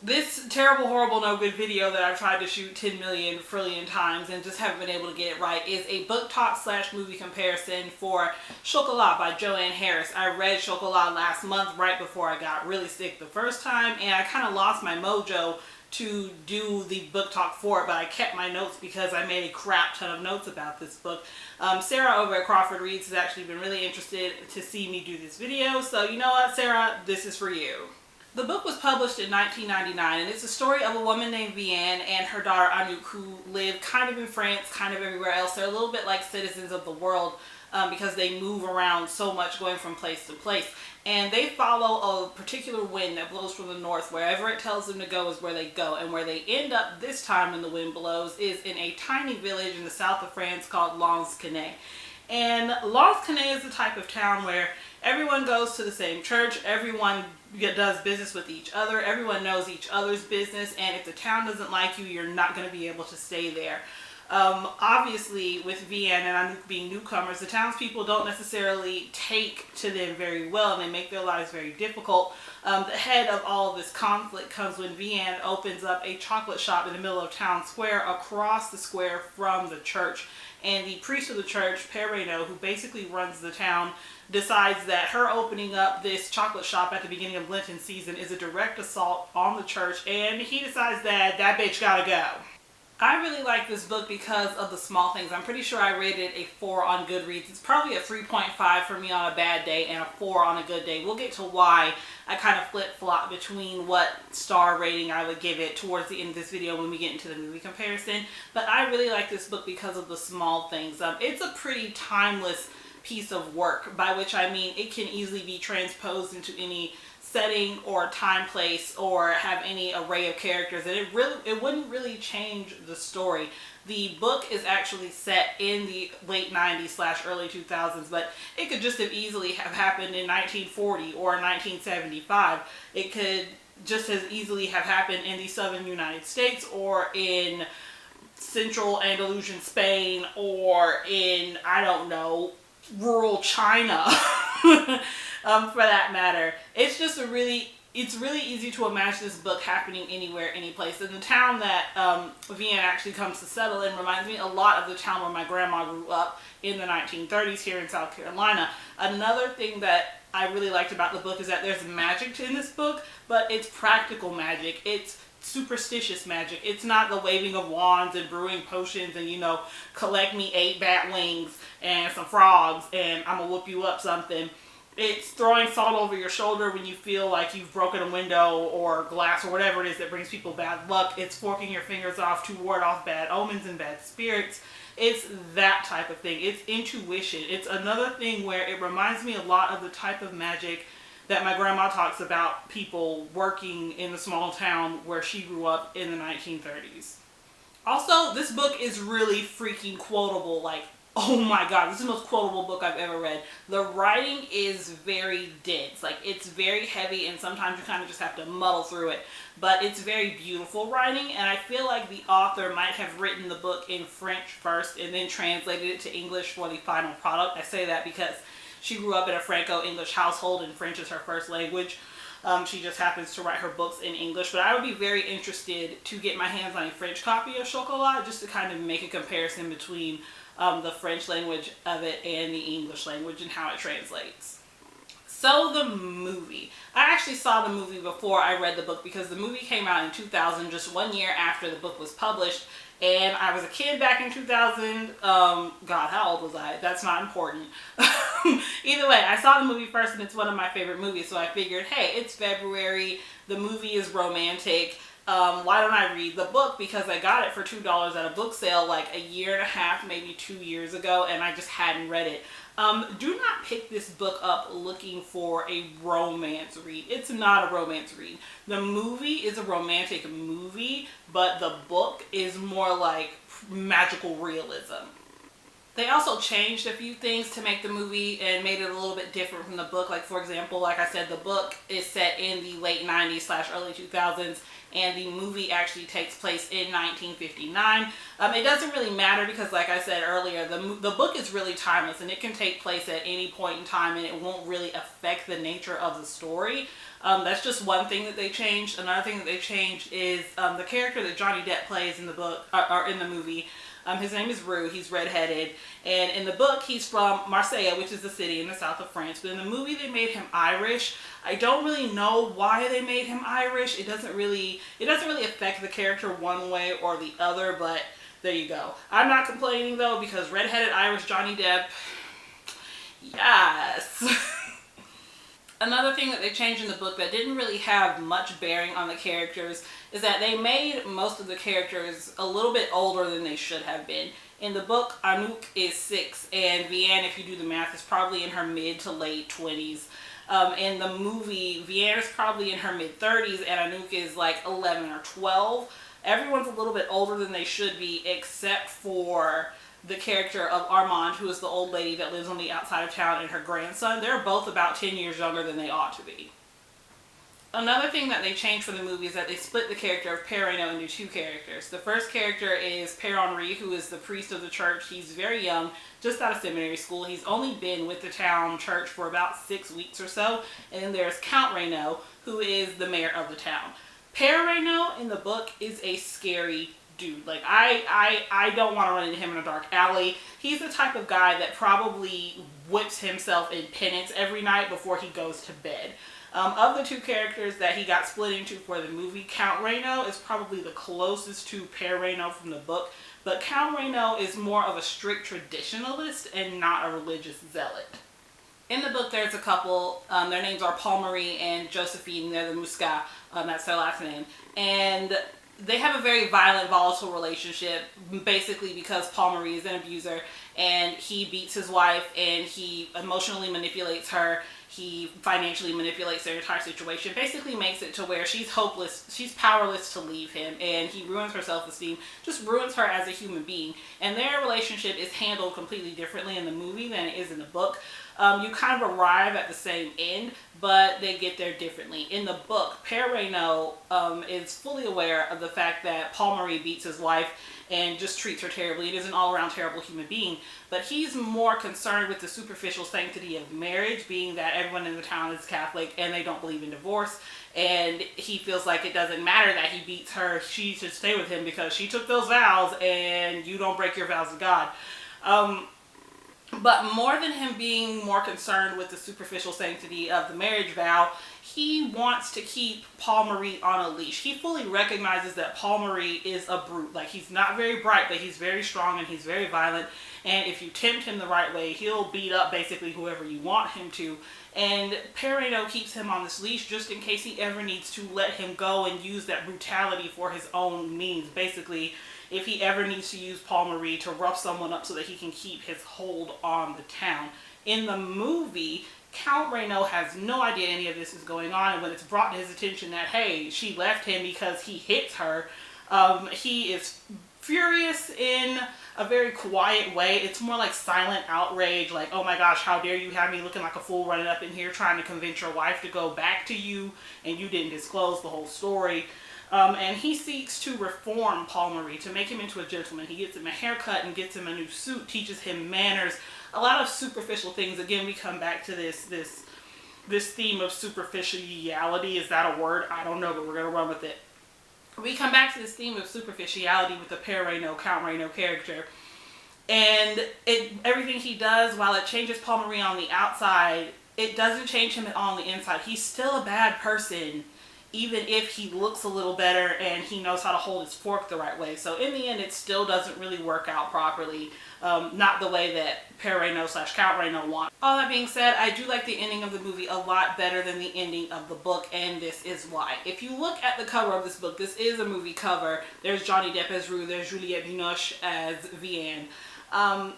This terrible, horrible, no good video that I've tried to shoot 10 million trillion times and just haven't been able to get it right is a book talk slash movie comparison for Chocolat by Joanne Harris. I read Chocolat last month right before I got really sick the first time, and I kind of lost my mojo to do the book talk for it, but I kept my notes because I made a crap ton of notes about this book. Sara over at Crawfordreads has actually been really interested to see me do this video, so you know what, Sara, this is for you. The book was published in 1999, and it's a story of a woman named Vianne and her daughter Anouk, who live kind of in France, kind of everywhere else. They're a little bit like citizens of the world because they move around so much, going from place to place. And they follow a particular wind that blows from the north. Wherever it tells them to go is where they go. And where they end up this time when the wind blows is in a tiny village in the south of France called Lansquenet. And Lansquenet is the type of town where everyone goes to the same church, everyone does business with each other, everyone knows each other's business, and if the town doesn't like you, you're not going to be able to stay there. Obviously, with Vianne and Anouk being newcomers, the townspeople don't necessarily take to them very well, and they make their lives very difficult. The head of all of this conflict comes when Vianne opens up a chocolate shop in the middle of town square, across the square from the church. And the priest of the church, Père Reynaud, who basically runs the town, decides that her opening up this chocolate shop at the beginning of Lenten season is a direct assault on the church, and he decides that that bitch gotta go. I really like this book because of the small things. I'm pretty sure I rated a 4 on Goodreads. It's probably a 3.5 for me on a bad day and a 4 on a good day. We'll get to why I kind of flip-flop between what star rating I would give it towards the end of this video when we get into the movie comparison. But I really like this book because of the small things. It's a pretty timeless piece of work, by which I mean it can easily be transposed into any setting or time, place, or have any array of characters, and it wouldn't really change the story. The book is actually set in the late 90s / early 2000s, but it could just have easily have happened in 1940 or 1975. It could just as easily have happened in the southern United States or in central Andalusian Spain or in, I don't know, rural China. For that matter. It's just it's really easy to imagine this book happening anywhere, any place. And the town that Vianne actually comes to settle in reminds me a lot of the town where my grandma grew up in the 1930s here in South Carolina. Another thing that I really liked about the book is that there's magic in this book, but it's practical magic. It's superstitious magic. It's not the waving of wands and brewing potions and, you know, collect me 8 bat wings and some frogs and I'm gonna whoop you up something. It's throwing salt over your shoulder when you feel like you've broken a window or glass or whatever it is that brings people bad luck. It's forking your fingers off to ward off bad omens and bad spirits. It's that type of thing. It's intuition. It's another thing where it reminds me a lot of the type of magic that my grandma talks about people working in the small town where she grew up in the 1930s. Also, this book is really freaking quotable. Like, oh my god, this is the most quotable book I've ever read. The writing is very dense. Like, it's very heavy and sometimes you kind of just have to muddle through it. But it's very beautiful writing, and I feel like the author might have written the book in French first and then translated it to English for the final product. I say that because she grew up in a Franco-English household and French is her first language. She just happens to write her books in English, but I would be very interested to get my hands on a French copy of Chocolat just to kind of make a comparison between the French language of it and the English language and how it translates. So the movie. I actually saw the movie before I read the book because the movie came out in 2000, just 1 year after the book was published. And I was a kid back in 2000. God, how old was I? That's not important. Either way, I saw the movie first and it's one of my favorite movies. So I figured, hey, it's February. The movie is romantic. Why don't I read the book? Because I got it for $2 at a book sale like a year and a half, maybe 2 years ago, and I just hadn't read it. Do not pick this book up looking for a romance read. It's not a romance read. The movie is a romantic movie, but the book is more like magical realism. They also changed a few things to make the movie and made it a little bit different from the book. Like, for example, like I said, the book is set in the late 90s / early 2000s, and the movie actually takes place in 1959. It doesn't really matter because, like I said earlier, the book is really timeless, and it can take place at any point in time, and it won't really affect the nature of the story. That's just one thing that they changed. Another thing that they changed is the character that Johnny Depp plays in the book, or in the movie. His name is Rue. He's redheaded, and in the book he's from Marseille, which is the city in the south of France. But in the movie they made him Irish. I don't really know why they made him Irish. It doesn't really affect the character one way or the other. But there you go. I'm not complaining though, because redheaded Irish Johnny Depp, yes. Another thing that they changed in the book that didn't really have much bearing on the characters is that they made most of the characters a little bit older than they should have been. In the book, Anouk is 6, and Vianne, if you do the math, is probably in her mid to late 20s. In the movie, Vianne is probably in her mid 30s, and Anouk is like 11 or 12. Everyone's a little bit older than they should be, except for the character of Armand, who is the old lady that lives on the outside of town, and her grandson. They're both about 10 years younger than they ought to be. Another thing that they changed for the movie is that they split the character of Père Reynaud into two characters. The first character is Père Henri, who is the priest of the church. He's very young, just out of seminary school. He's only been with the town church for about 6 weeks or so. And then there's Count Reynaud, who is the mayor of the town. Père Reynaud in the book is a scary dude. Like, I don't want to run into him in a dark alley. He's the type of guy that probably whips himself in penance every night before he goes to bed. Of the two characters that he got split into for the movie, Count Reynaud is probably the closest to Père Reynaud from the book, but Count Reynaud is more of a strict traditionalist and not a religious zealot. In the book, there's a couple. Their names are Paul Marie and Josephine. They're the Muscat. That's their last name. And they have a very violent, volatile relationship, basically because Paul Marie is an abuser, and he beats his wife, and he emotionally manipulates her. He financially manipulates their entire situation, basically makes it to where she's hopeless, she's powerless to leave him, and he ruins her self-esteem, just ruins her as a human being. And their relationship is handled completely differently in the movie than it is in the book. You kind of arrive at the same end, but they get there differently. In the book, Père Reynaud is fully aware of the fact that Paul Marie beats his wife and just treats her terribly. He is an all-around terrible human being, but he's more concerned with the superficial sanctity of marriage, being that everyone in the town is Catholic and they don't believe in divorce, and he feels like it doesn't matter that he beats her. She should stay with him because she took those vows, and you don't break your vows to God. But more than him being more concerned with the superficial sanctity of the marriage vow, he wants to keep Paul Marie on a leash. He fully recognizes that Paul Marie is a brute. Like, he's not very bright, but he's very strong and he's very violent. And if you tempt him the right way, he'll beat up basically whoever you want him to. And Père Reynaud keeps him on this leash just in case he ever needs to let him go and use that brutality for his own means. Basically, if he ever needs to use Paul Marie to rough someone up so that he can keep his hold on the town. In the movie, Count Reynaud has no idea any of this is going on, and when it's brought to his attention that, hey, she left him because he hits her, he is furious in a very quiet way. It's more like silent outrage, like, oh my gosh, how dare you have me looking like a fool running up in here trying to convince your wife to go back to you, and you didn't disclose the whole story. And he seeks to reform Paul Marie, to make him into a gentleman. He gets him a haircut and gets him a new suit, teaches him manners, a lot of superficial things. Again, we come back to this theme of superficiality. Is that a word? I don't know, but we're going to run with it. We come back to this theme of superficiality with the Père Reynaud, Count Reynaud character. And everything he does, while it changes Paul Marie on the outside, it doesn't change him at all on the inside. He's still a bad person, even if he looks a little better and he knows how to hold his fork the right way. So in the end, it still doesn't really work out properly. Not the way that Père Reynaud / Count Reynaud wants. All that being said, I do like the ending of the movie a lot better than the ending of the book, and this is why. If you look at the cover of this book, this is a movie cover. There's Johnny Depp as Rue, there's Juliette Binoche as Vianne.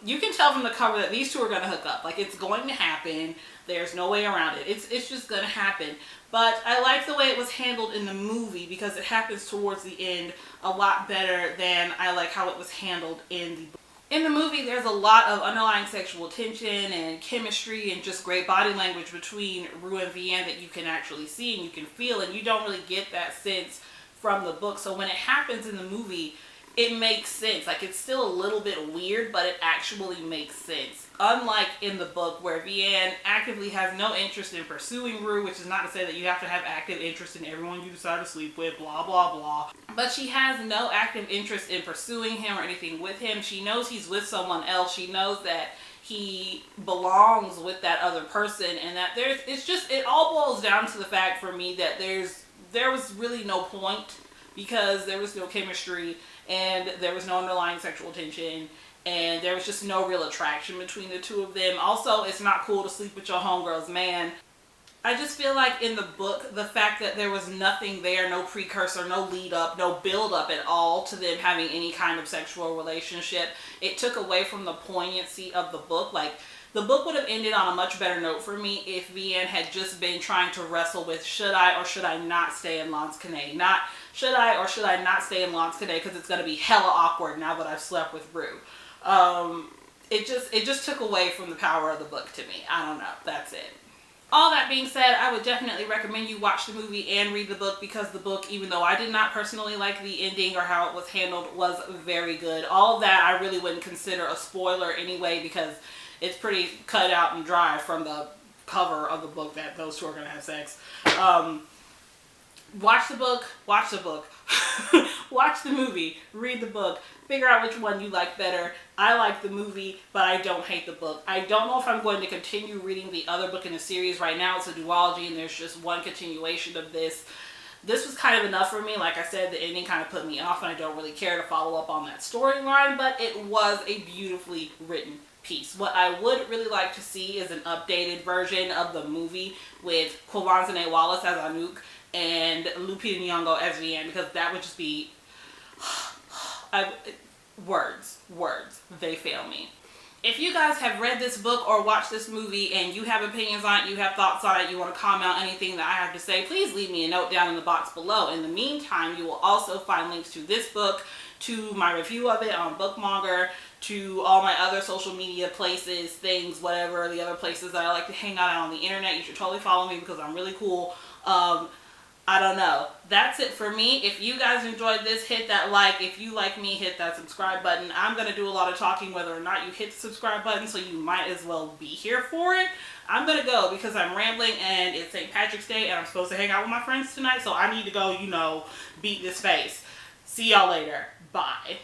You can tell from the cover that these two are going to hook up. Like, it's going to happen. There's no way around it. It's just going to happen. But I like the way it was handled in the movie because it happens towards the end a lot better than I like how it was handled in the book. In the movie, there's a lot of underlying sexual tension and chemistry and just great body language between Rue and Vianne that you can actually see and you can feel, and you don't really get that sense from the book. So when it happens in the movie, it makes sense. Like, it's still a little bit weird, but it actually makes sense. Unlike in the book, where Vianne actively has no interest in pursuing Rue, which is not to say that you have to have active interest in everyone you decide to sleep with, blah, blah, blah. But she has no active interest in pursuing him or anything with him. She knows he's with someone else. She knows that he belongs with that other person, and that it all boils down to the fact for me that there was really no point, because there was no chemistry and there was no underlying sexual tension and there was just no real attraction between the two of them. Also, it's not cool to sleep with your homegirl's man. I just feel like in the book, the fact that there was nothing there, no precursor, no lead up, no build up at all to them having any kind of sexual relationship, it took away from the poignancy of the book. Like, the book would have ended on a much better note for me if Vianne had just been trying to wrestle with, should I or should I not stay in Lansquenet? Not, should I or should I not stay in Lansquenet because it's going to be hella awkward now that I've slept with Rue. It just took away from the power of the book to me. I don't know. That's it. All that being said, I would definitely recommend you watch the movie and read the book, because the book, even though I did not personally like the ending or how it was handled, was very good. All of that I really wouldn't consider a spoiler anyway, because it's pretty cut out and dry from the cover of the book that those two are going to have sex. Watch the book, watch the movie, read the book, figure out which one you like better. I like the movie, but I don't hate the book. I don't know if I'm going to continue reading the other book in the series. Right now it's a duology and there's just one continuation of this. This was kind of enough for me. Like I said, the ending kind of put me off and I don't really care to follow up on that storyline, but it was a beautifully written piece. What I would really like to see is an updated version of the movie with Quvenzhané Wallis as Anouk and Lupita Nyong'o as Vianne, because that would just be words, they fail me. If you guys have read this book or watched this movie and you have opinions on it, you have thoughts on it, you want to comment on anything that I have to say, please leave me a note down in the box below. In the meantime, you will also find links to this book, to my review of it on Book-Monger, to all my other social media places, things, whatever, the other places that I like to hang out on the internet. You should totally follow me because I'm really cool. I don't know. That's it for me. If you guys enjoyed this, hit that like. If you like me, hit that subscribe button. I'm going to do a lot of talking whether or not you hit the subscribe button, so you might as well be here for it. I'm going to go because I'm rambling and it's St. Patrick's Day and I'm supposed to hang out with my friends tonight, so I need to go, beat this face. See y'all later. Bye.